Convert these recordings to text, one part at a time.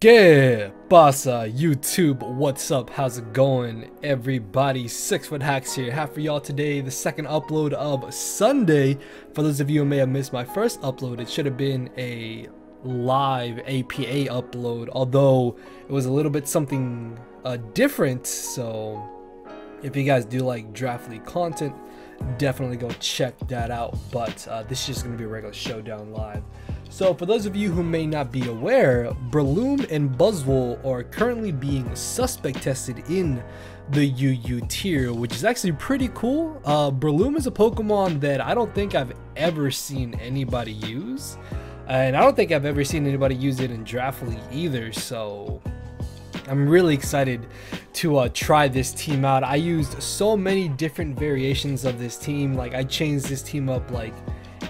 Que pasa, YouTube? What's up? How's it going, everybody? 6 Foot Hacks here. Have for y'all today the second upload of Sunday. For those of you who may have missed my first upload, it should have been a live APA upload, although it was a little bit something different. So if you guys do like draft league content, definitely go check that out. But this is just gonna be a regular Showdown live. So for those of you who may not be aware, Breloom and Buzzwole are currently being suspect tested in the UU tier, which is actually pretty cool. Breloom is a Pokemon that I don't think I've ever seen anybody use, and I don't think I've ever seen anybody use it in Draft League either, so I'm really excited to try this team out. I used so many different variations of this team. Like, I changed this team up like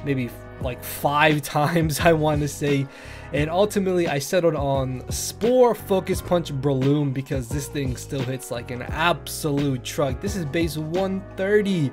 maybe like 5 times, I want to say, and ultimately I settled on Spore, Focus Punch, Breloom, because this thing still hits like an absolute truck. This is base 130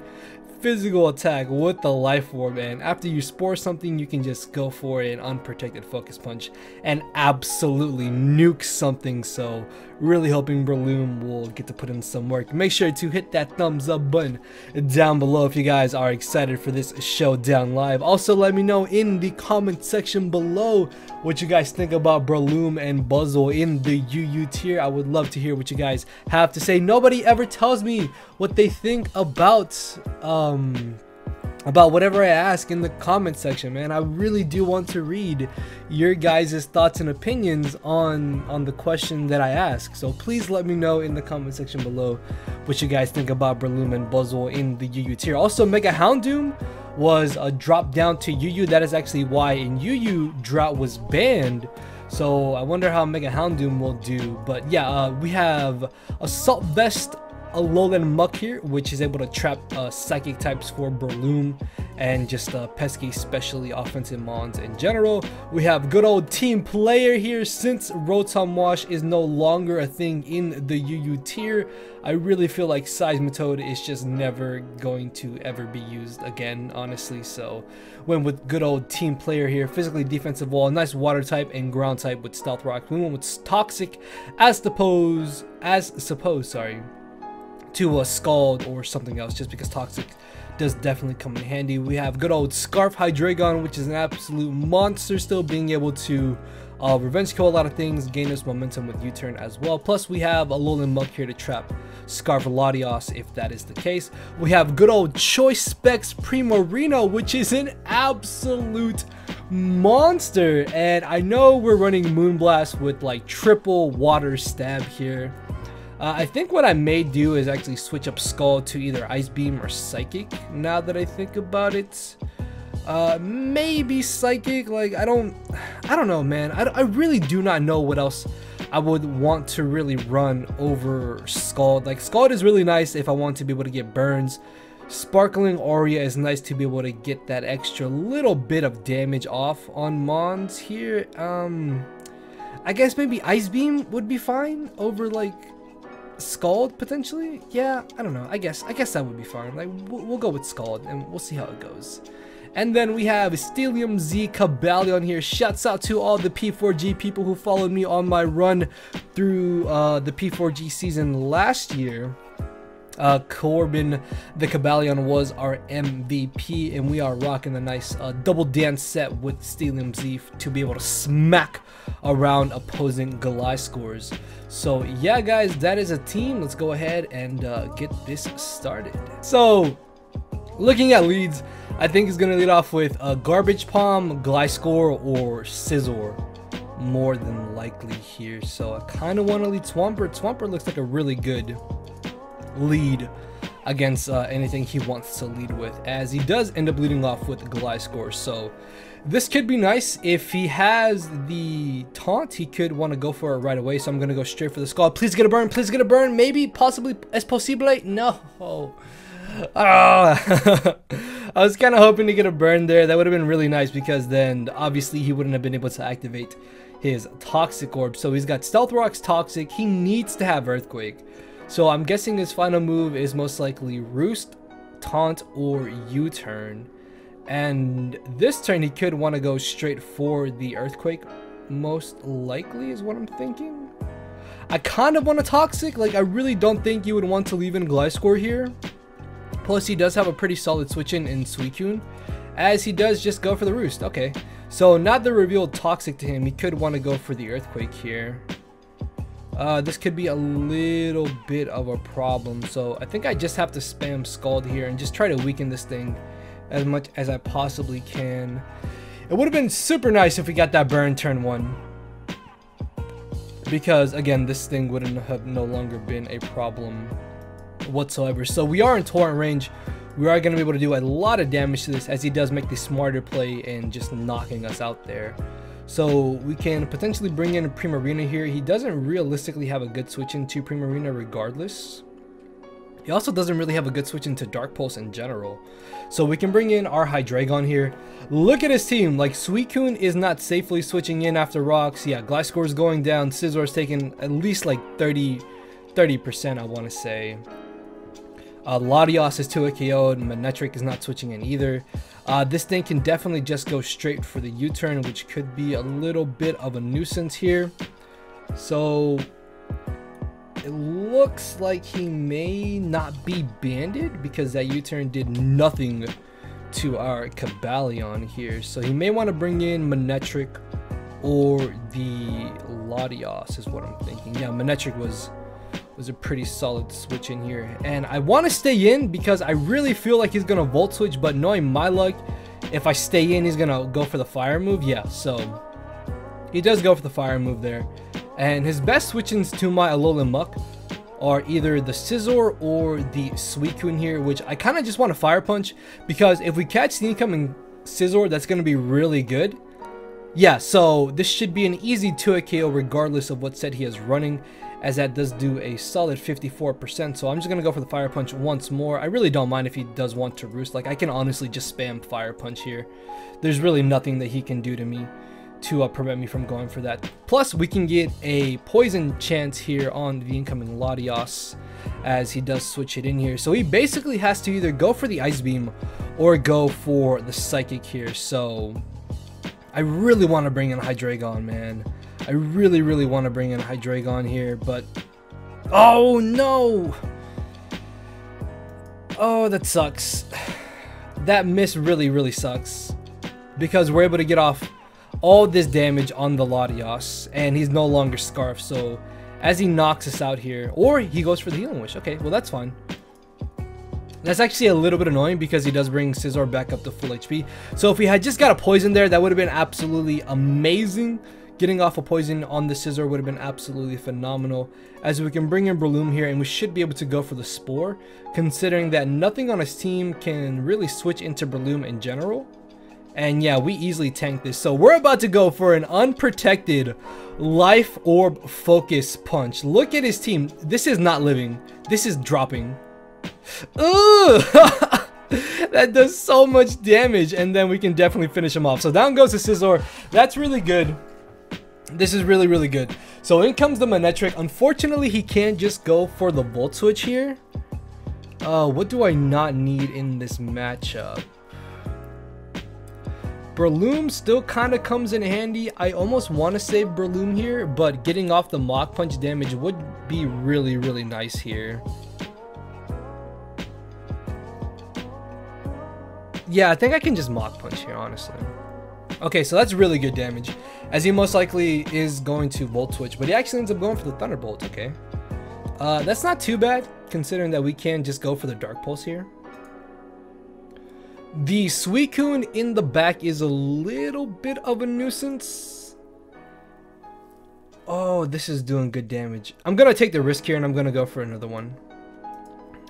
physical attack with the life orb, and after you spore something, you can just go for an unprotected Focus Punch and absolutely nuke something. So really hoping Breloom will get to put in some work. Make sure to hit that thumbs up button down below if you guys are excited for this Showdown live. Also, let me know in the comment section below what you guys think about Breloom and Buzzwole in the UU tier. I would love to hear what you guys have to say. Nobody ever tells me what they think about whatever I ask in the comment section, man. I really do want to read your guys' thoughts and opinions on the question that I ask. So please let me know in the comment section below what you guys think about Breloom and Buzzwole in the UU tier. Also, Mega Houndoom was dropped down to UU. That is actually why in UU Drought was banned. So I wonder how Mega Houndoom will do. But yeah, we have Assault Vest, Alolan Muck here, which is able to trap psychic types for Breloom and just pesky, especially offensive mons in general. We have good old Teamplayer here. Since Rotom Wash is no longer a thing in the UU tier, I really feel like Seismitoad is just never going to ever be used again, honestly. So went with good old Teamplayer here. Physically defensive wall, nice water type and ground type with Stealth Rock. We went with Toxic as supposed to a Scald or something else, just because Toxic does definitely come in handy. We have good old Scarf Hydreigon, which is an absolute monster, still being able to revenge kill a lot of things, gain us momentum with U-turn as well. Plus we have a Alolan Muck here to trap Scarf Latios if that is the case. We have good old Choice Specs Primarina, which is an absolute monster, and I know we're running Moonblast with like triple water stab here. I think what I may do is actually switch up Scald to either Ice Beam or Psychic, now that I think about it. Maybe Psychic. Like, I don't know, man. I really do not know what else I would want to really run over Scald. Like, Scald is really nice if I want to be able to get burns. Sparkling Aria is nice to be able to get that extra little bit of damage off on mons here. I guess maybe Ice Beam would be fine over like Scald potentially. Yeah, I don't know. I guess that would be fine. Like, we'll go with Scald and we'll see how it goes. And then we have Steelium Z Cobalion here. Shouts out to all the P4G people who followed me on my run through the P4G season last year. Corbin the Cobalion was our MVP, and we are rocking the nice double dance set with Steelium Z to be able to smack around opposing Gliscors. So yeah, guys, that is a team. Let's go ahead and get this started. So looking at leads, I think it's gonna lead off with a Garbage Palm, Gliscor, or Scizor more than likely here. So I kind of want to lead Swampert. Swampert looks like a really good lead against anything he wants to lead with, as he does end up leading off with Gliscor. So this could be nice. If he has the taunt, he could want to go for it right away. So I'm going to go straight for the Scald. Please get a burn. Please get a burn. Maybe, possibly, es posible. No. I was kind of hoping to get a burn there. That would have been really nice, because then obviously he wouldn't have been able to activate his Toxic Orb. So he's got Stealth Rock's Toxic. He needs to have Earthquake. So I'm guessing his final move is most likely Roost, Taunt, or U-turn. And this turn he could want to go straight for the Earthquake. most likely is what I'm thinking. I kind of want a Toxic. Like, I really don't think you would want to leave in Gliscor here. Plus, he does have a pretty solid switch in Suicune, as he does just go for the Roost. Okay, so not the revealed Toxic to him. He could want to go for the Earthquake here. This could be a little bit of a problem, so I think I just have to spam Scald here and just try to weaken this thing as much as I possibly can. It would have been super nice if we got that burn turn 1, because again, this thing wouldn't have no longer been a problem whatsoever. So we are in Torrent range. We are going to be able to do a lot of damage to this, as he does make the smarter play and just knocking us out there. So we can potentially bring in a Primarina here. He doesn't realistically have a good switch into Primarina regardless. He also doesn't really have a good switch into Dark Pulse in general. So we can bring in our Hydreigon here. Look at his team. Like, Suicune is not safely switching in after rocks. Yeah, Gliscor is going down. Scizor's taking at least like 30%, I want to say. Latios is 2 KO'd. Manectric is not switching in either. This thing can definitely just go straight for the U-turn, which could be a little bit of a nuisance here. So it looks like he may not be banded, because that U-turn did nothing to our Cobalion here. So he may want to bring in Manectric or the Latios is what I'm thinking. Yeah, Manectric was a pretty solid switch in here, and I want to stay in because I really feel like he's gonna Volt Switch, but knowing my luck, if I stay in, he's gonna go for the fire move. Yeah, so he does go for the fire move there, and his best switch-ins to my Alolan Muck are either the Scizor or the Suicune here, which I kind of just want to Fire Punch, because if we catch the incoming Scizor, that's gonna be really good. Yeah, so this should be an easy 2 KO regardless of what set he is running, as that does do a solid 54%. So I'm just going to go for the Fire Punch once more. I really don't mind if he does want to Roost. Like, I can honestly just spam Fire Punch here. There's really nothing that he can do to me to prevent me from going for that. Plus, we can get a Poison chance here on the incoming Latios, as he does switch it in here. So he basically has to either go for the Ice Beam or go for the Psychic here. So I really want to bring in Hydreigon, man. I really want to bring in Hydreigon here, but oh no! Oh, that sucks. That miss really sucks, because we're able to get off all this damage on the Latios, and he's no longer Scarf. So as he knocks us out here, or he goes for the Healing Wish. Okay, well, that's fine. That's actually a little bit annoying, because he does bring Scizor back up to full HP. So if we had just got a Poison there, that would have been absolutely amazing. Getting off a Poison on the Scizor would have been absolutely phenomenal, as we can bring in Breloom here, and we should be able to go for the Spore, considering that nothing on his team can really switch into Breloom in general. And yeah, we easily tank this. So we're about to go for an Unprotected Life Orb Focus Punch. Look at his team. This is not living. This is dropping. Ugh! That does so much damage, and then we can definitely finish him off. So down goes the Scizor. That's really good. This is really good. So in comes the Manectric. Unfortunately, he can't just go for the Volt Switch here. What do I not need in this matchup? Breloom still kind of comes in handy. I almost want to save Breloom here, but getting off the Mach Punch damage would be really nice here. Yeah, I think I can just Mach Punch here, honestly. Okay, so that's really good damage, as he most likely is going to Volt Switch, but he actually ends up going for the Thunderbolt. Okay, that's not too bad, considering that we can just go for the Dark Pulse here. The Suicune in the back is a little bit of a nuisance. Oh, this is doing good damage. I'm gonna take the risk here, and I'm gonna go for another one.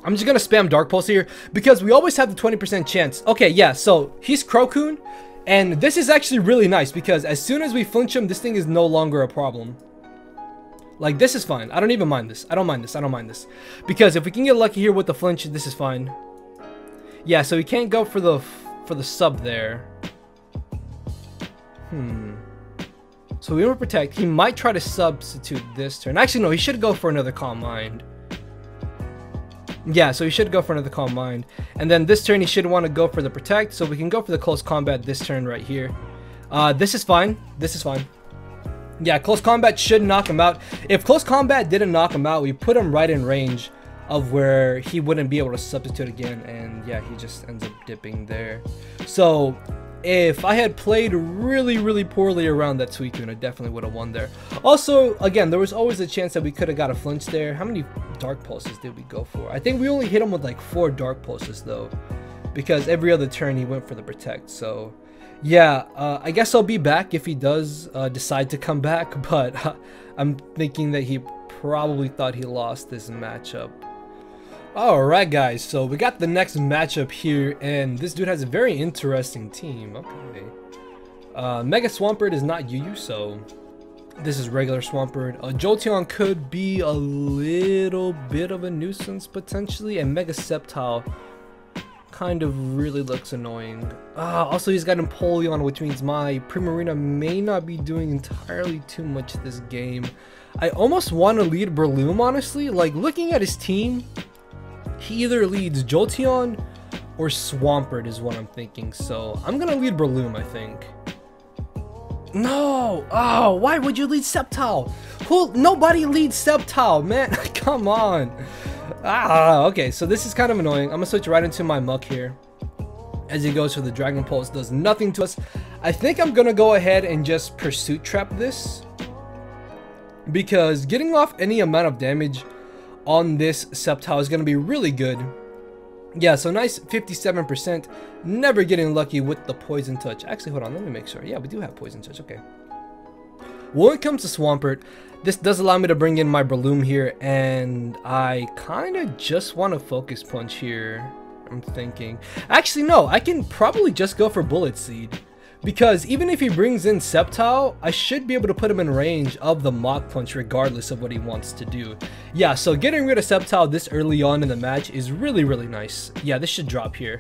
I'm just gonna spam Dark Pulse here, because we always have the 20% chance. Okay, yeah, so he's Crocoon, and this is actually really nice, because as soon as we flinch him, this thing is no longer a problem. Like, this is fine. I don't even mind this. I don't mind this. Because if we can get lucky here with the flinch, this is fine. Yeah, so he can't go for the sub there. So we will protect. He might try to substitute this turn. Actually, no, he should go for another Calm Mind. Yeah, so he should go for another Calm Mind. And then this turn, he should want to go for the Protect, so we can go for the Close Combat this turn right here. This is fine. This is fine. Yeah, close combat should knock him out. If close combat didn't knock him out, we put him right in range of where he wouldn't be able to substitute again, and yeah, he just ends up dipping there. So if I had played really poorly around that Suicune, I definitely would have won there. Also, again, there was always a chance that we could have got a flinch there. How many Dark Pulses did we go for? I think we only hit him with like 4 Dark Pulses though, because every other turn he went for the Protect. So yeah, I guess I'll be back if he does decide to come back, but I'm thinking that he probably thought he lost this matchup. Alright guys, so we got the next matchup here, and this dude has a very interesting team. Okay. Mega Swampert is not UU, so this is regular Swampert. Jolteon could be a little bit of a nuisance potentially, and Mega Sceptile kind of really looks annoying. Also he's got Empoleon, which means my Primarina may not be doing entirely too much this game. I almost want to lead Breloom, honestly. Like, looking at his team, he either leads Jolteon or Swampert is what I'm thinking. So I'm gonna lead Breloom, I think. No! Oh, why would you lead Sceptile? Nobody leads Sceptile, man. Come on. Okay, so this is kind of annoying. I'm gonna switch right into my Muk here. As he goes for the Dragon Pulse, does nothing to us. I think I'm gonna go ahead and just Pursuit Trap this, because getting off any amount of damage on this Sceptile is going to be really good. Yeah, so nice 57%. Never getting lucky with the Poison Touch. Actually, hold on, let me make sure. Yeah, we do have Poison Touch. Okay. When it comes to Swampert, this does allow me to bring in my Breloom here, and I kind of just want to Focus Punch here. I'm thinking. Actually, no, I can probably just go for Bullet Seed, because even if he brings in Sceptile, I should be able to put him in range of the Mach Punch regardless of what he wants to do. Yeah, so getting rid of Sceptile this early on in the match is really nice. Yeah, this should drop here.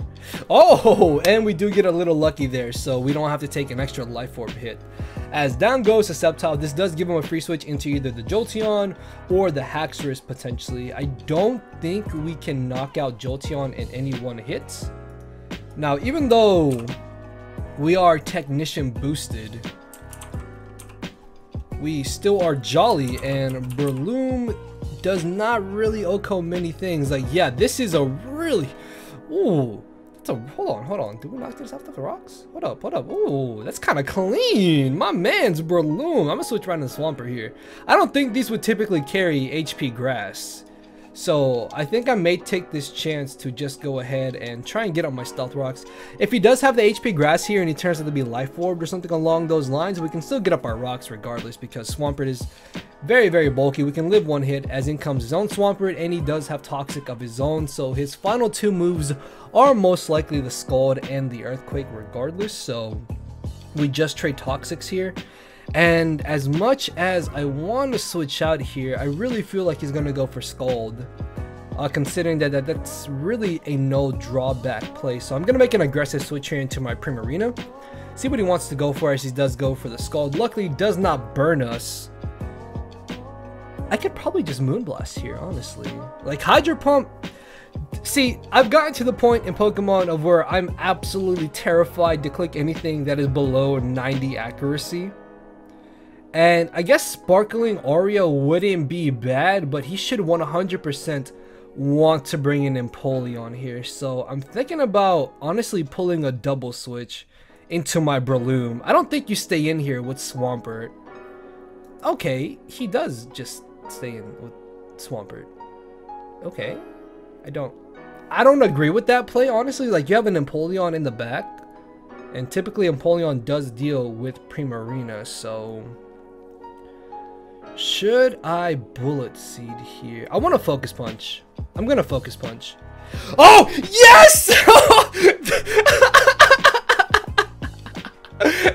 Oh, and we do get a little lucky there, so we don't have to take an extra Life Orb hit. As down goes to Sceptile, this does give him a free switch into either the Jolteon or the Haxorus potentially. I don't think we can knock out Jolteon in any one hit. Now, even though we are Technician boosted, we still are jolly, and Breloom does not really OHKO many things. Like, yeah, this is a really... Ooh, that's a... Hold on. Did we knock this off the rocks? Hold up. Ooh, that's kind of clean. My man's Breloom. I'm gonna switch right into Swampert here. I don't think these would typically carry HP Grass, so I think I may take this chance to just go ahead and try and get on my Stealth Rocks. If he does have the HP Grass here and he turns out to be Life Orb or something along those lines, we can still get up our rocks regardless, because Swampert is very bulky. We can live one hit, as in comes his own Swampert, and he does have Toxic of his own, so his final 2 moves are most likely the Scald and the Earthquake regardless, so we just trade Toxics here. And as much as I want to switch out here, I really feel like he's going to go for Scald, considering that that's really a no drawback play. So I'm going to make an aggressive switch here into my Primarina, see what he wants to go for, as he does go for the Scald. Luckily, he does not burn us. I could probably just Moonblast here, honestly. Like, Hydro Pump... See, I've gotten to the point in Pokemon of where I'm absolutely terrified to click anything that is below 90 accuracy. And I guess Sparkling Aria wouldn't be bad, but he should 100% want to bring in Empoleon here. So I'm thinking about honestly pulling a double switch into my Breloom. I don't think you stay in here with Swampert. Okay, he does just stay in with Swampert. Okay, I don't agree with that play, honestly. Like, you have an Empoleon in the back, and typically Empoleon does deal with Primarina, so... Should I Bullet Seed here? I want to Focus Punch. I'm gonna Focus Punch. Oh, yes!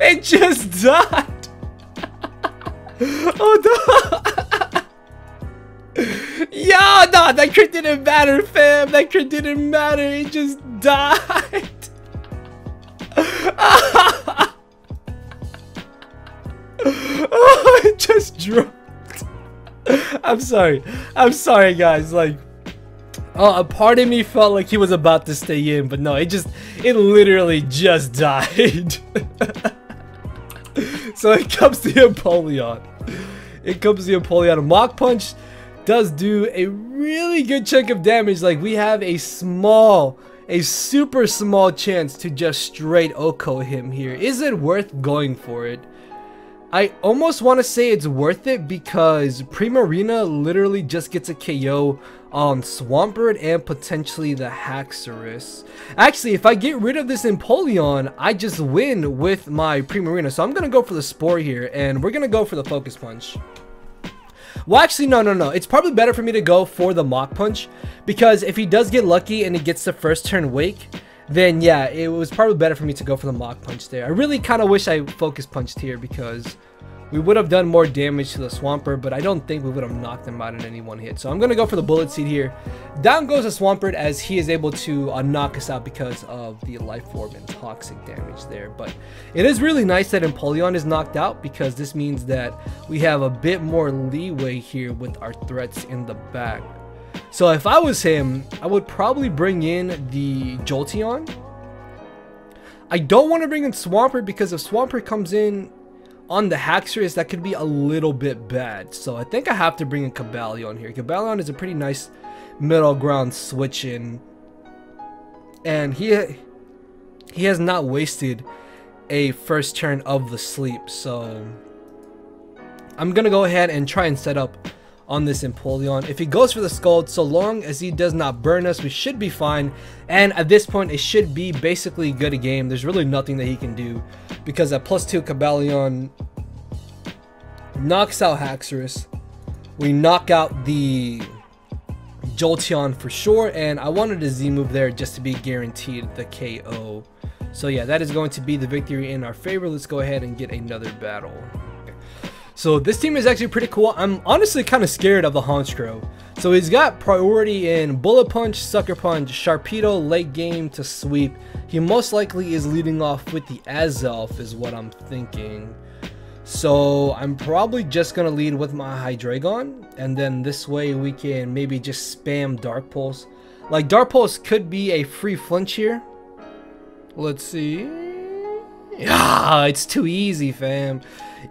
It just died. Oh no! Yeah, no, that crit didn't matter, fam. That crit didn't matter. It just died. Oh, it just dropped. I'm sorry guys, like, a part of me felt like he was about to stay in, but no, it literally just died. So it comes the Empoleon. It comes the Empoleon. Mach Punch does do a really good chunk of damage. Like, we have a super small chance to just straight Oko him here. Is it worth going for it? I almost want to say it's worth it because Primarina literally just gets a KO on Swampert and potentially the Haxorus. Actually, if I get rid of this Empoleon, I just win with my Primarina. So I'm going to go for the Spore here, and we're going to go for the Focus Punch. Well, actually, no. It's probably better for me to go for the Mach Punch, because if he does get lucky and he gets the first turn Wake, then yeah, it was probably better for me to go for the Mach Punch there. I really kind of wish I Focus Punched here because we would have done more damage to the Swampert, but I don't think we would have knocked him out in any one hit. So I'm going to go for the Bullet Seed here. Down goes the Swampert as he is able to knock us out because of the Life Orb and Toxic damage there. But it is really nice that Empoleon is knocked out because this means that we have a bit more leeway here with our threats in the back. So if I was him, I would probably bring in the Jolteon. I don't want to bring in Swampert because if Swampert comes in on the Haxorus, that could be a little bit bad. So I think I have to bring in Cobalion here. Cobalion is a pretty nice middle ground switch in. And he has not wasted a first turn of the sleep. So I'm going to go ahead and try and set up on this Empoleon. If he goes for the Scald, so long as he does not burn us, we should be fine. And at this point, it should be basically good a game. There's really nothing that he can do because at +2 Cobalion knocks out Haxorus. We knock out the Jolteon for sure, and I wanted a Z move there just to be guaranteed the KO. So yeah, that is going to be the victory in our favor. Let's go ahead and get another battle. So this team is actually pretty cool. I'm honestly kind of scared of the Honchkrow. So he's got priority in Bullet Punch, Sucker Punch, Sharpedo late game to sweep. He most likely is leading off with the Azelf is what I'm thinking. So I'm probably just going to lead with my Hydreigon. And then this way we can maybe just spam Dark Pulse. Like Dark Pulse could be a free flinch here. Let's see. Ah, it's too easy, fam.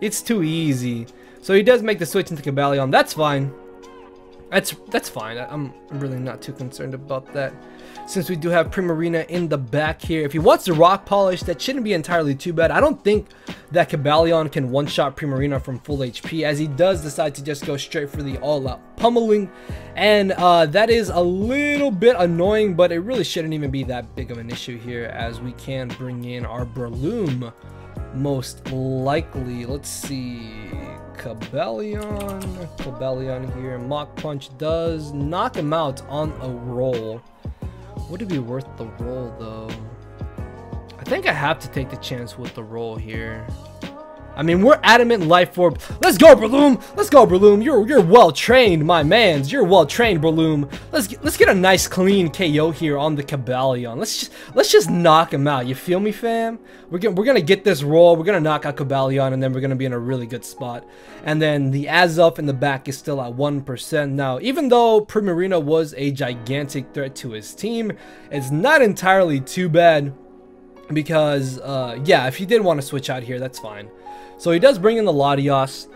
It's too easy. So he does make the switch into Cobalion. That's fine. That's fine. I'm really not too concerned about that. Since we do have Primarina in the back here. If he wants to Rock Polish, that shouldn't be entirely too bad. I don't think that Cobalion can one-shot Primarina from full HP, as he does decide to just go straight for the all-out pummeling. And that is a little bit annoying, but it really shouldn't even be that big of an issue here, as we can bring in our Breloom most likely. Let's see. Cobalion here. Mach Punch does knock him out on a roll. Would it be worth the roll though? I think I have to take the chance with the roll here. I mean, we're Adamant Life Orb. Let's go, Breloom! Let's go, Breloom! You're well trained, my mans. You're well trained, Breloom. Let's get a nice clean KO here on the Cobalion. Let's just knock him out. You feel me, fam? We're gonna get this roll. We're gonna knock out Cobalion, and then we're gonna be in a really good spot. And then the Azelf in the back is still at 1% now. Even though Primarina was a gigantic threat to his team, it's not entirely too bad because yeah, if he did want to switch out here, that's fine. So he does bring in the Latios.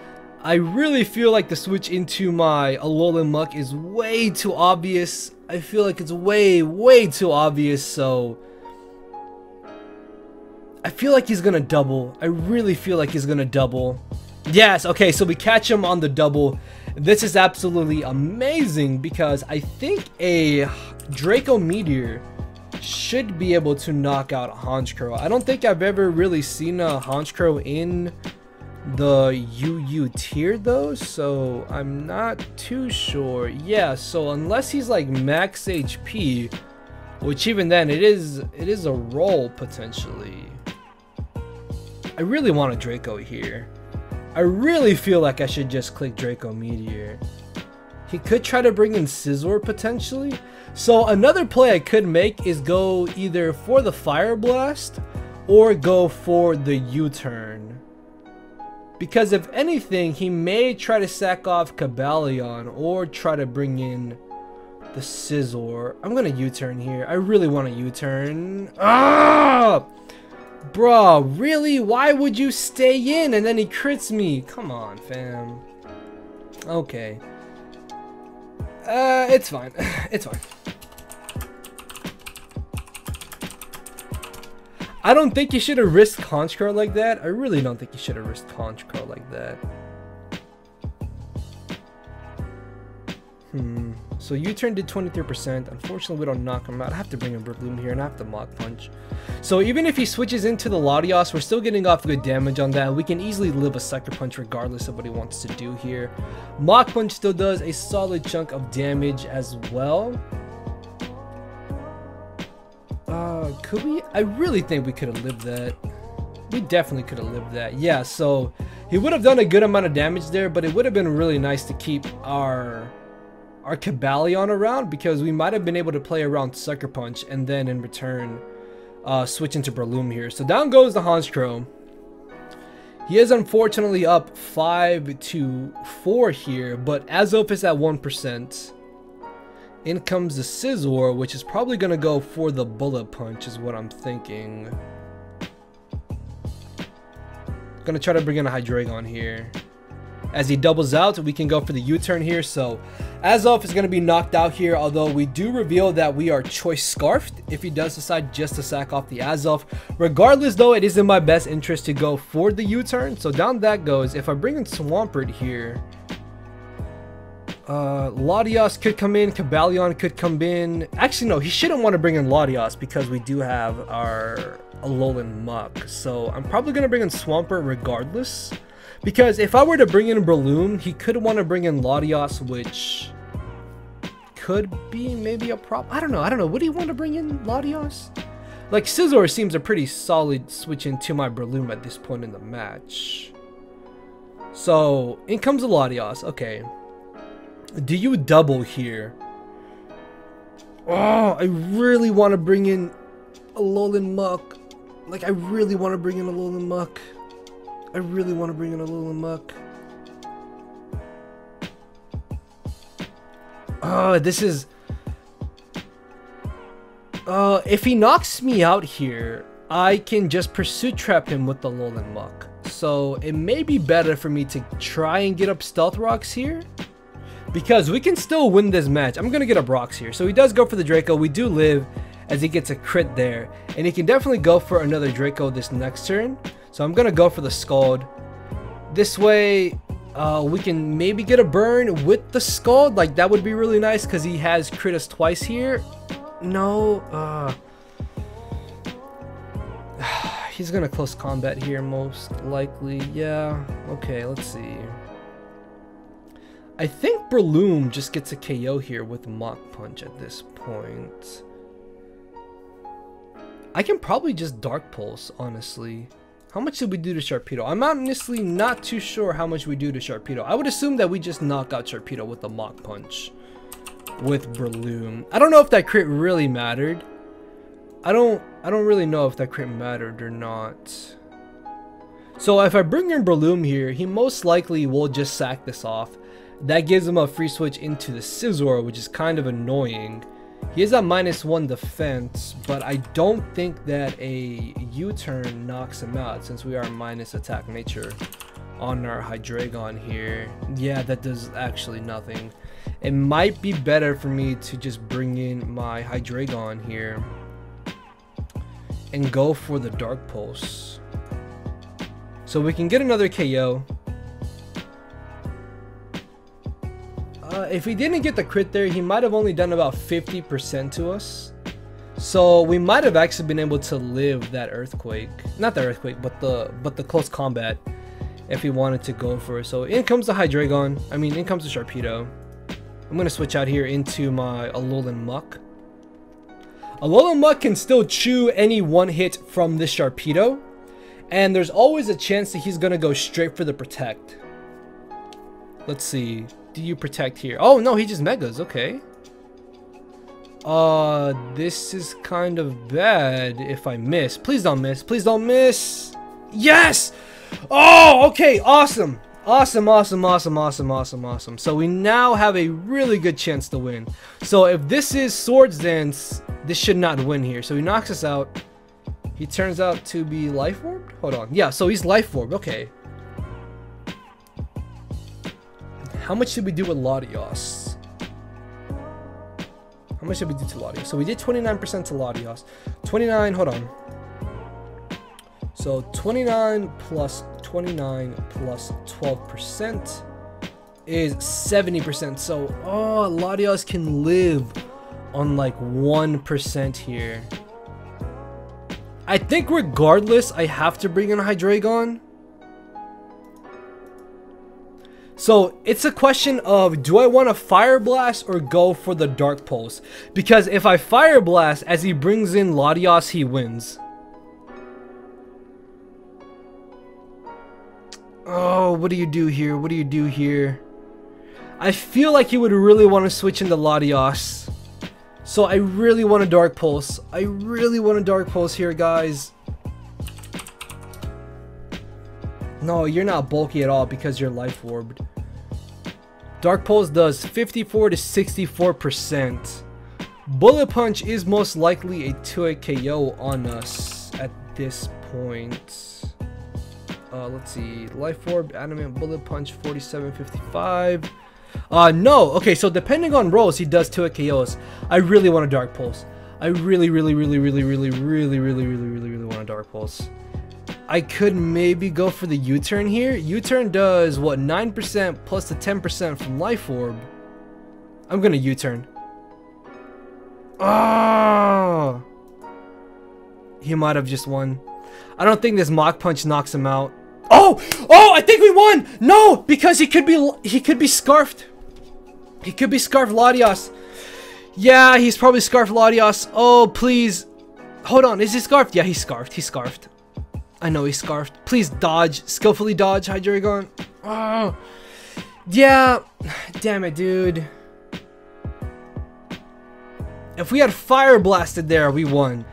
I really feel like the switch into my Alolan Muck is way too obvious. I feel like it's way too obvious, so I feel like he's gonna double. I really feel like he's gonna double. Yes, okay, so we catch him on the double. This is absolutely amazing because I think a Draco Meteor should be able to knock out a Honchkrow. I don't think I've ever really seen a Honchkrow in the UU tier though, so I'm not too sure. Yeah, so unless he's like max HP, which even then it is a roll potentially. I really want a Draco here. I really feel like I should just click Draco Meteor. He could try to bring in Scizor potentially. So another play I could make is go either for the Fire Blast or go for the U-turn. Because if anything, he may try to sack off Cobalion or try to bring in the Scizor. I'm going to U-turn here. I really want to U-turn. Ah! Bro, really? Why would you stay in and then he crits me? Come on, fam. Okay. It's fine. It's fine. I don't think you should have risked Conch Crow like that. I really don't think you should have risked Conch Crow like that. So U-turn did 23%. Unfortunately, we don't knock him out. I have to bring in Breloom here, and I have to Mach Punch. So even if he switches into the Latios, we're still getting off good damage on that. We can easily live a Sucker Punch regardless of what he wants to do here. Mach Punch still does a solid chunk of damage as well. Could we? I really think we could have lived that. We definitely could have lived that. Yeah, so he would have done a good amount of damage there, but it would have been really nice to keep our Cobalion around, because we might have been able to play around Sucker Punch and then in return switch into Breloom here. So down goes the Honchkrow. He is unfortunately up 5-4 here, but Azoth is at 1%. In comes the Scizor, which is probably going to go for the Bullet Punch is what I'm thinking. Gonna try to bring in a Hydreigon here. As he doubles out, we can go for the U-turn here. So Azoth is going to be knocked out here, although we do reveal that we are choice scarfed if he does decide just to sack off the Azoth. Regardless though, it is in my best interest to go for the U-turn. So down that goes. If I bring in Swampert here, Latios could come in, Cobalion could come in. Actually no, he shouldn't want to bring in Latios because we do have our Alolan Muck. So I'm probably going to bring in Swampert regardless. Because if I were to bring in Breloom, he could want to bring in Latios, which could be maybe a problem. I don't know. Would he want to bring in Latios? Like, Scizor seems a pretty solid switch into my Breloom at this point in the match. So, in comes the Latios. Okay. Do you double here? Oh, I really want to bring in Alolan Muck. Like, I really want to bring in Alolan Muck. I really want to bring in a Alolan Muck. Oh, this is... if he knocks me out here, I can just Pursuit Trap him with the Alolan Muck. So it may be better for me to try and get up Stealth Rocks here, because we can still win this match. I'm going to get up Rocks here. So he does go for the Draco. We do live as he gets a crit there. And he can definitely go for another Draco this next turn. So I'm going to go for the Scald. This way, we can maybe get a burn with the Scald. Like, that would be really nice because he has crit us twice here. No. He's going to close combat here most likely. Yeah. Okay, let's see. I think Breloom just gets a KO here with Mach Punch at this point. I can probably just Dark Pulse, honestly. How much did we do to Sharpedo? I'm honestly not too sure how much we do to Sharpedo. I would assume that we just knock out Sharpedo with the Mach Punch with Breloom. I don't know if that crit really mattered. I don't really know if that crit mattered or not. So if I bring in Breloom here, he most likely will just sack this off. That gives him a free switch into the Scizor, which is kind of annoying. He is at -1 defense, but I don't think that a U-turn knocks him out since we are minus attack nature on our Hydreigon here. Yeah, that does actually nothing. It might be better for me to just bring in my Hydreigon here and go for the Dark Pulse. So we can get another KO. If he didn't get the crit there, he might have only done about 50% to us. So we might have actually been able to live that Earthquake. Not the Earthquake, but the close combat if he wanted to go for it. So in comes the Hydreigon. I mean, in comes the Sharpedo. I'm going to switch out here into my Alolan Muck. Alolan Muck can still chew any one hit from this Sharpedo. And there's always a chance that he's going to go straight for the Protect. Let's see. Do you Protect here? Oh, no, he just Megas. Okay. This is kind of bad if I miss. Please don't miss. Please don't miss. Yes! Oh, okay. Awesome. Awesome, awesome, awesome, awesome, awesome, awesome. So we now have a really good chance to win. So if this is Swords Dance, this should not win here. So he knocks us out. He turns out to be Life Orbed? Hold on. Yeah, so he's Life Orbed. Okay. How much did we do with Latios? How much did we do to Latios? So we did 29% to Latios. 29, hold on. So 29 plus 29 plus 12% is 70%. So, oh, Latios can live on like 1% here. I think regardless, I have to bring in Hydreigon. So it's a question of, do I want to Fire Blast or go for the Dark Pulse? Because if I Fire Blast as he brings in Latios, he wins. Oh, what do you do here? What do you do here? I feel like he would really want to switch into Latios. So I really want a Dark Pulse. I really want a Dark Pulse here, guys. No, you're not bulky at all because you're Life Orbed. Dark Pulse does 54 to 64%. Bullet Punch is most likely a 2-hit KO on us at this point. Let's see. Life Orb, Adamant, Bullet Punch, 47-55. No. Okay, so depending on rolls, he does 2-hit KOs. I really want a Dark Pulse. I really want a Dark Pulse. I could maybe go for the U-turn here. U-turn does what, 9% plus the 10% from Life Orb. I'm gonna U-turn. Oh, he might have just won. I don't think this Mach Punch knocks him out. Oh, I think we won. No, because he could be scarfed. He could be scarfed Latios. Yeah, he's probably scarfed Latios. Oh, please. Hold on, is he scarfed? Yeah, he's scarfed. He's scarfed. I know he's scarfed. Please dodge. Skillfully dodge, Hydreigon. Oh. Yeah. Damn it, dude. If we had Fire Blasted there, we won.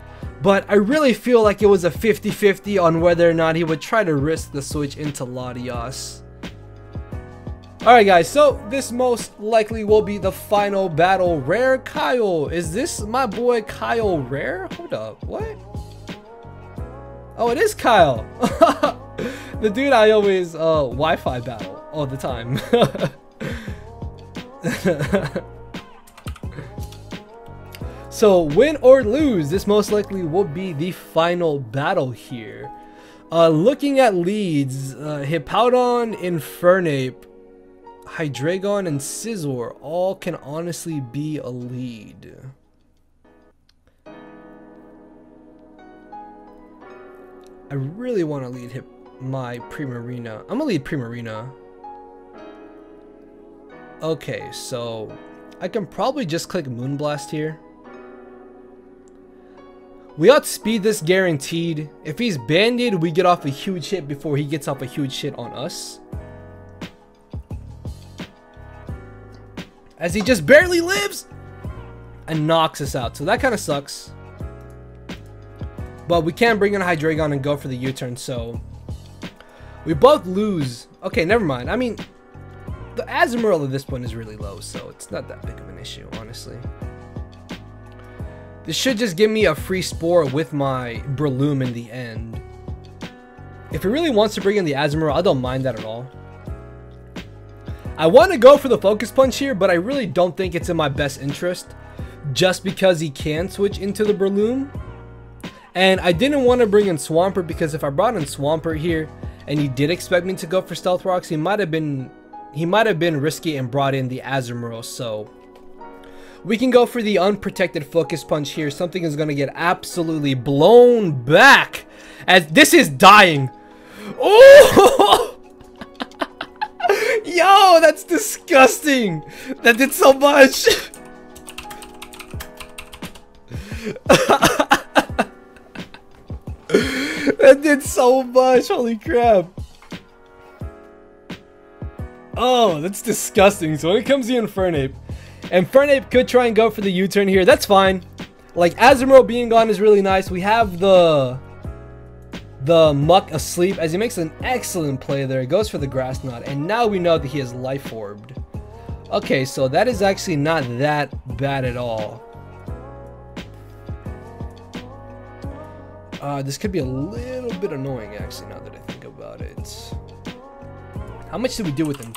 But I really feel like it was a 50-50 on whether or not he would try to risk the switch into Latios. Alright guys, so this most likely will be the final battle. Rare Kyle. Is this my boy Kyle rare? Hold up, what? Oh, it is Kyle. The dude I always Wi-Fi battle all the time. So win or lose, this most likely will be the final battle here. Looking at leads, Hippowdon, Infernape, Hydreigon, and Scizor all can honestly be a lead. I really want to lead my Primarina. I'm gonna lead Primarina. Okay, so I can probably just click Moonblast here. We outspeed this guaranteed. If he's banded, we get off a huge hit before he gets off a huge hit on us. As he just barely lives and knocks us out. So that kind of sucks. But we can bring in a Hydreigon and go for the U-turn, so we both lose. Okay, never mind. I mean, the Azumarill at this point is really low, so it's not that big of an issue, honestly. This should just give me a free Spore with my Breloom in the end. If he really wants to bring in the Azumarill, I don't mind that at all. I want to go for the Focus Punch here, but I really don't think it's in my best interest, just because he can switch into the Breloom. And I didn't want to bring in Swampert, because if I brought in Swampert here and he did expect me to go for Stealth Rocks, he might have been risky and brought in the Azumarill. So we can go for the Unprotected Focus Punch here. Something is going to get absolutely blown back as this is dying. Oh! Yo, that's disgusting. That did so much. That did so much. Holy crap. Oh, that's disgusting. So when it comes to Infernape, Infernape could try and go for the U-turn here. That's fine. Like, Azumarill being gone is really nice. We have the Muck asleep as he makes an excellent play there. He goes for the Grass Knot, and now we know that he is Life Orbed. Okay, so that is actually not that bad at all. This could be a little bit annoying, actually, now that I think about it. How much did we do with him?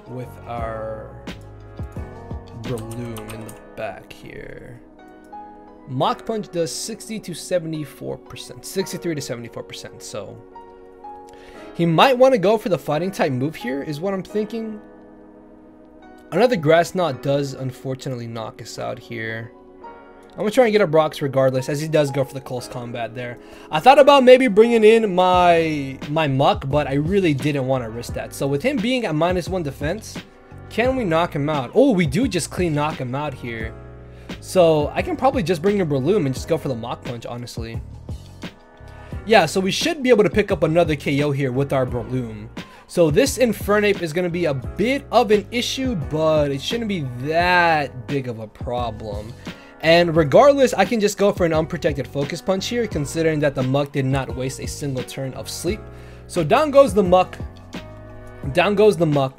With our Breloom in the back here. Mach Punch does 60 to 74%. 63 to 74%, so... He might want to go for the fighting type move here, is what I'm thinking. Another Grass Knot does unfortunately knock us out here. I'm going to try and get up rocks regardless, as he does go for the close combat there. I thought about maybe bringing in my Muck, but I really didn't want to risk that. So with him being at -1 defense, can we knock him out? Oh, we do just clean knock him out here. So I can probably just bring in Breloom and just go for the Mach Punch, honestly. Yeah, so we should be able to pick up another KO here with our Breloom. So this Infernape is going to be a bit of an issue, but it shouldn't be that big of a problem. And regardless, I can just go for an Unprotected Focus Punch here, considering that the Muck did not waste a single turn of sleep. So down goes the Muck. Down goes the Muck.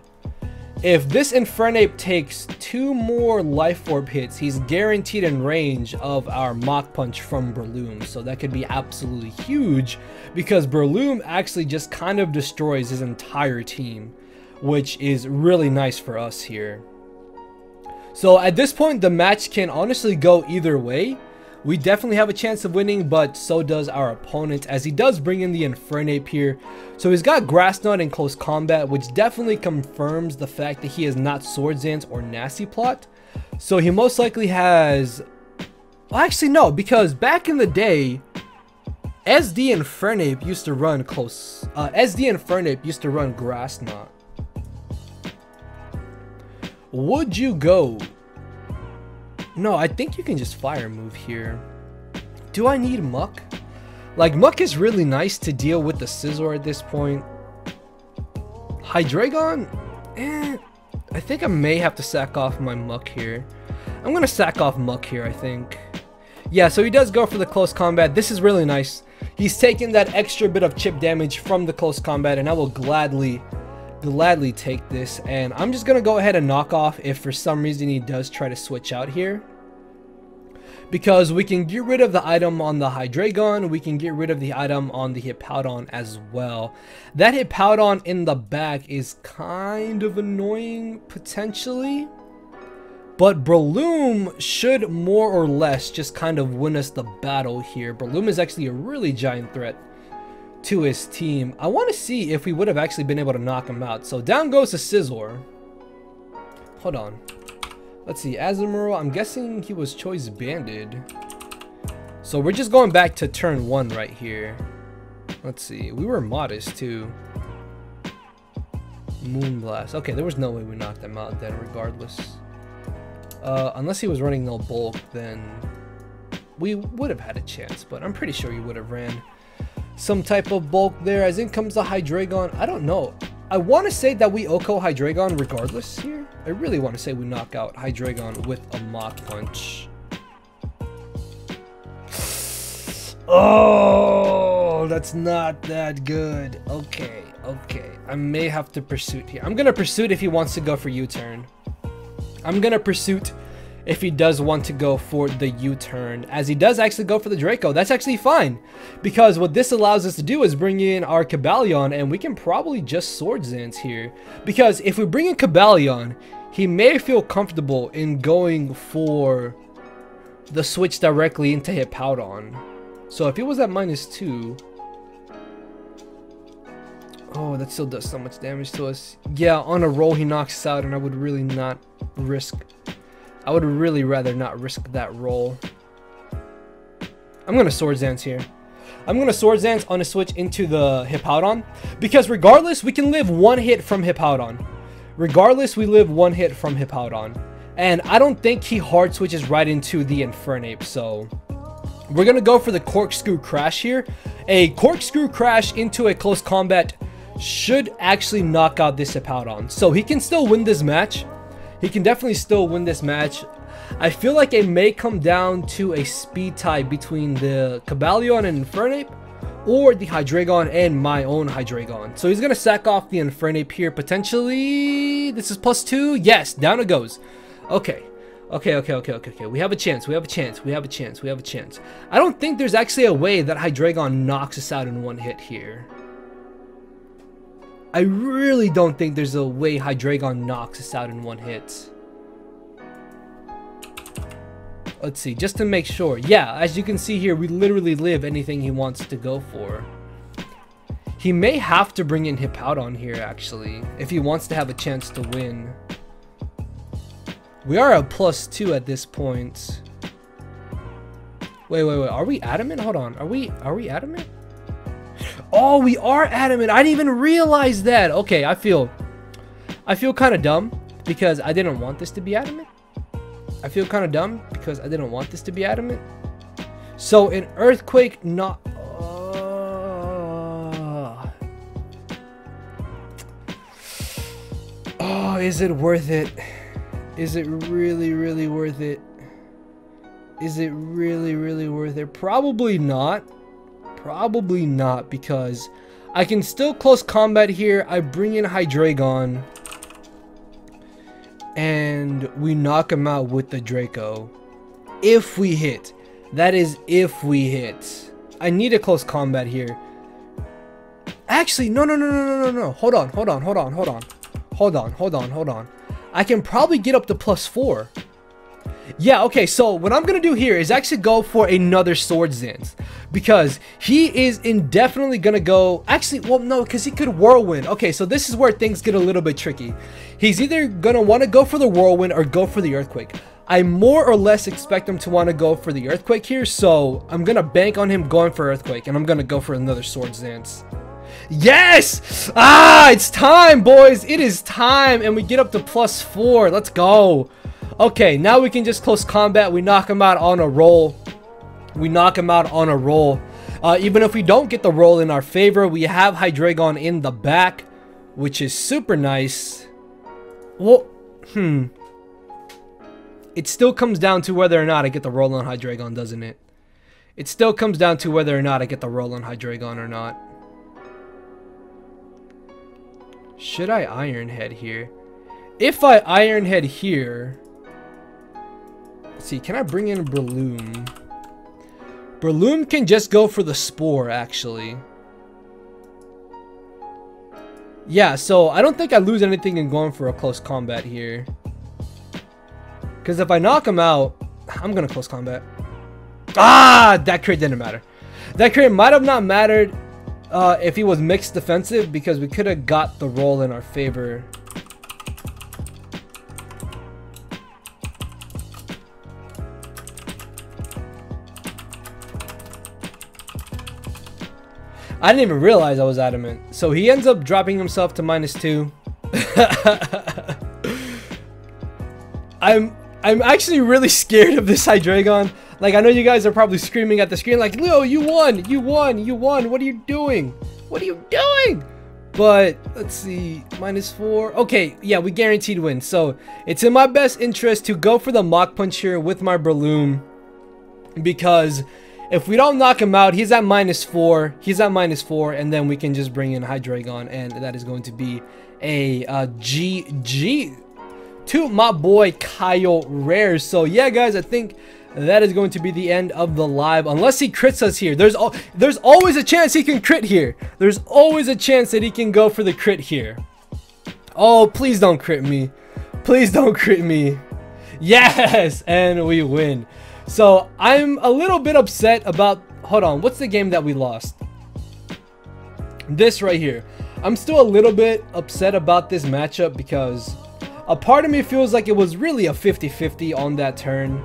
If this Infernape takes 2 more Life Orb hits, he's guaranteed in range of our Mach Punch from Breloom. So that could be absolutely huge, because Breloom actually just kind of destroys his entire team, which is really nice for us here. So at this point, the match can honestly go either way. We definitely have a chance of winning, but so does our opponent, as he does bring in the Infernape here. So he's got Grass Knot in close combat, which definitely confirms the fact that he is not Swords Dance or Nasty Plot. So he most likely has... Well, actually no, because back in the day, SD Infernape used to run close... SD Infernape used to run Grass Knot. Would you go... No, I think you can just Fire move here. Do I need Muck? Like, Muck is really nice to deal with the Scizor at this point. Hydreigon? I think I may have to sack off my Muck here. I'm going to sack off Muck here, I think. Yeah, so he does go for the close combat. This is really nice. He's taking that extra bit of chip damage from the close combat, and I will gladly take this. And I'm just gonna go ahead and knock off if for some reason he does try to switch out here, because we can get rid of the item on the Hydreigon, we can get rid of the item on the Hippowdon as well. That Hippowdon in the back is kind of annoying potentially, but Breloom should more or less just kind of win us the battle here. Breloom is actually a really giant threat to his team. I want to see if we would have actually been able to knock him out. So down goes the Scizor. Hold on. Let's see. Azumarill, I'm guessing he was choice banded. So we're just going back to turn 1 right here. Let's see. We were modest too. Moonblast. Okay, there was no way we knocked him out then regardless. Unless he was running no bulk, then we would have had a chance. But I'm pretty sure he would have ran some type of bulk there. As in comes the Hydreigon. I don't know. I want to say that we OHKO Hydreigon regardless here. I really want to say we knock out Hydreigon with a Mach Punch. Oh, that's not that good. Okay. I may have to Pursuit here. I'm going to Pursuit if he wants to go for U-turn. I'm going to Pursuit if he does want to go for the U-turn, as he does actually go for the Draco. That's actually fine, because what this allows us to do is bring in our Cobalion, and we can probably just Swords Dance here, because if we bring in Cobalion, he may feel comfortable in going for the switch directly into Hippowdon. So if he was at -2, oh, that still does so much damage to us. Yeah, on a roll he knocks us out, and I would really not risk... I would really rather not risk that roll. I'm going to Swords Dance here. I'm going to Swords Dance on a switch into the Hippowdon, because regardless, we can live 1 hit from Hippowdon. Regardless, we live 1 hit from Hippowdon. And I don't think he hard switches right into the Infernape, so we're going to go for the Corkscrew Crash here. A Corkscrew Crash into a close combat should actually knock out this Hippowdon. So he can still win this match. He can definitely still win this match. I feel like it may come down to a speed tie between the Cobalion and Infernape, or the Hydreigon and my own Hydreigon. So he's going to sack off the Infernape here, potentially. This is +2. Yes, down it goes. Okay. Okay. We have a chance. We have a chance. I don't think there's actually a way that Hydreigon knocks us out in one hit here. I really don't think there's a way Hydreigon knocks us out in one hit. Let's see, just to make sure. Yeah, as you can see here, we literally live anything he wants to go for. He may have to bring in Hippowdon here, actually, if he wants to have a chance to win. We are at +2 at this point. Wait. Are we Adamant? Hold on. Are we Adamant? Oh, we are Adamant. I didn't even realize that. Okay, I feel kind of dumb because I didn't want this to be Adamant. So an Earthquake not... Oh, is it worth it? Is it really worth it? Is it really worth it? Probably not. Probably not, because I can still close combat here. I bring in Hydreigon and we knock him out with the Draco. If we hit. That is if we hit. I need a close combat here. Actually, no. Hold on. I can probably get up to +4. Yeah, okay, so what I'm gonna do here is actually go for another Swords Dance, because he is indefinitely gonna go... Actually, well, no, because he could Whirlwind. Okay, so this is where things get a little bit tricky. He's either gonna want to go for the Whirlwind or go for the Earthquake. I more or less expect him to want to go for the Earthquake here, so I'm gonna bank on him going for Earthquake, and I'm gonna go for another Swords Dance. Yes! Ah, it's time, boys! It is time, and we get up to +4. Let's go. Okay, now we can just close combat. We knock him out on a roll. Even if we don't get the roll in our favor, we have Hydreigon in the back, which is super nice. Well, it still comes down to whether or not I get the roll on Hydreigon, doesn't it? It still comes down to whether or not I get the roll on Hydreigon or not. Should I Iron Head here? If I Iron Head here... Let's see, can I bring in Breloom? Breloom can just go for the Spore, actually. Yeah, so I don't think I lose anything in going for a close combat here. Because if I knock him out, I'm going to close combat. Ah, that crit didn't matter. That crit might have not mattered if he was mixed defensive, because we could have got the roll in our favor. I didn't even realize I was Adamant. So he ends up dropping himself to -2. I'm actually really scared of this Hydreigon. Like, I know you guys are probably screaming at the screen like, Leo, you won! What are you doing? But, let's see, -4. Okay, yeah, we guaranteed win. So, it's in my best interest to go for the Mach Punch here with my Breloom, because if we don't knock him out, he's at -4, and then we can just bring in Hydreigon, and that is going to be a GG to my boy Kyle Rare. So yeah, guys, I think that is going to be the end of the live, unless he crits us here. There's always a chance he can crit here. There's always a chance that he can go for the crit here. Oh, please don't crit me. Please don't crit me. Yes, and we win. So I'm a little bit upset about... Hold on, what's the game that we lost? This right here. I'm still a little bit upset about this matchup, because a part of me feels like it was really a 50-50 on that turn.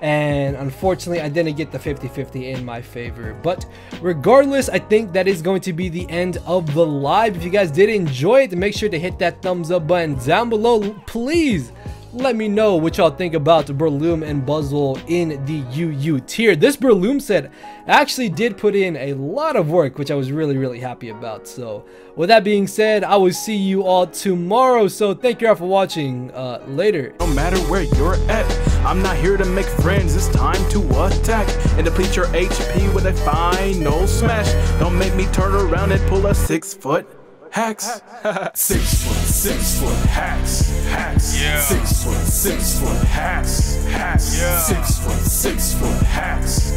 And unfortunately, I didn't get the 50-50 in my favor. But regardless, I think that is going to be the end of the live. If you guys did enjoy it, make sure to hit that thumbs up button down below. Please let me know what y'all think about Breloom and Buzzle in the UU tier. This Breloom set actually did put in a lot of work, which I was really happy about. So with that being said, I will see you all tomorrow. So thank you all for watching. Later. No matter where you're at, I'm not here to make friends. It's time to attack and deplete your HP with a final smash. Don't make me turn around and pull a 6 foot hacks. 6 foot hacks. Yeah. 6 foot hacks. Yeah. 6 foot hacks.